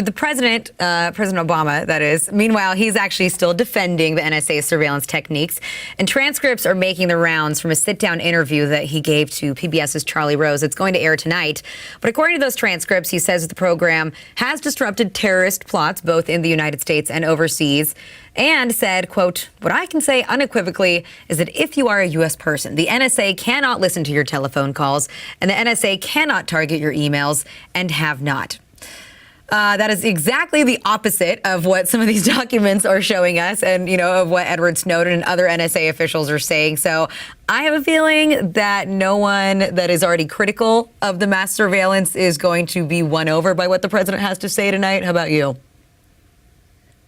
The president, President Obama, that is, meanwhile, he's actually still defending the NSA surveillance techniques. And transcripts are making the rounds from a sit-down interview that he gave to PBS's Charlie Rose. It's going to air tonight. But according to those transcripts, he says that the program has disrupted terrorist plots both in the United States and overseas, and said, quote, "What I can say unequivocally is that if you are a U.S. person, the NSA cannot listen to your telephone calls, and the NSA cannot target your emails, and have not." That is exactly the opposite of what some of these documents are showing us and, of what Edward Snowden and other NSA officials are saying. So I have a feeling that no one that is already critical of the mass surveillance is going to be won over by what the president has to say tonight. How about you?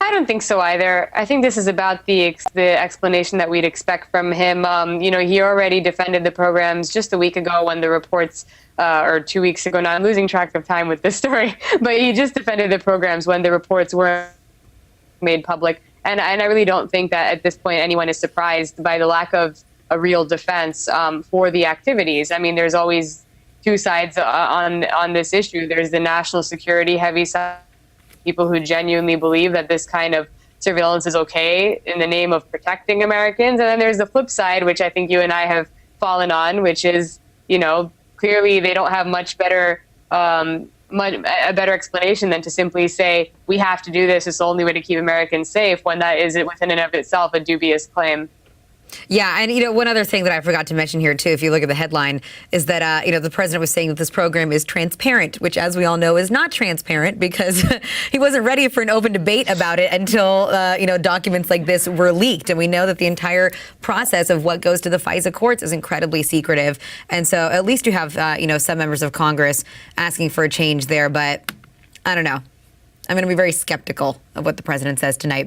I don't think so either. I think this is about the explanation that we'd expect from him. He already defended the programs just a week ago when the reports, or 2 weeks ago now, I'm losing track of time with this story, but he just defended the programs when the reports were made public. And I really don't think that at this point anyone is surprised by the lack of a real defense for the activities. I mean, there's always two sides on this issue. There's the national security heavy side, people who genuinely believe that this kind of surveillance is okay in the name of protecting Americans. And then there's the flip side, which I think you and I have fallen on, which is, clearly they don't have much better, a better explanation than to simply say, we have to do this. It's the only way to keep Americans safe, when that is within and of itself a dubious claim. Yeah, and one other thing that I forgot to mention here too, if you look at the headline, is that the president was saying that this program is transparent, which, as we all know, is not transparent because he wasn't ready for an open debate about it until documents like this were leaked, and we know that the entire process of what goes to the FISA courts is incredibly secretive, and so at least you have some members of Congress asking for a change there, but I don't know. I'm going to be very skeptical of what the president says tonight.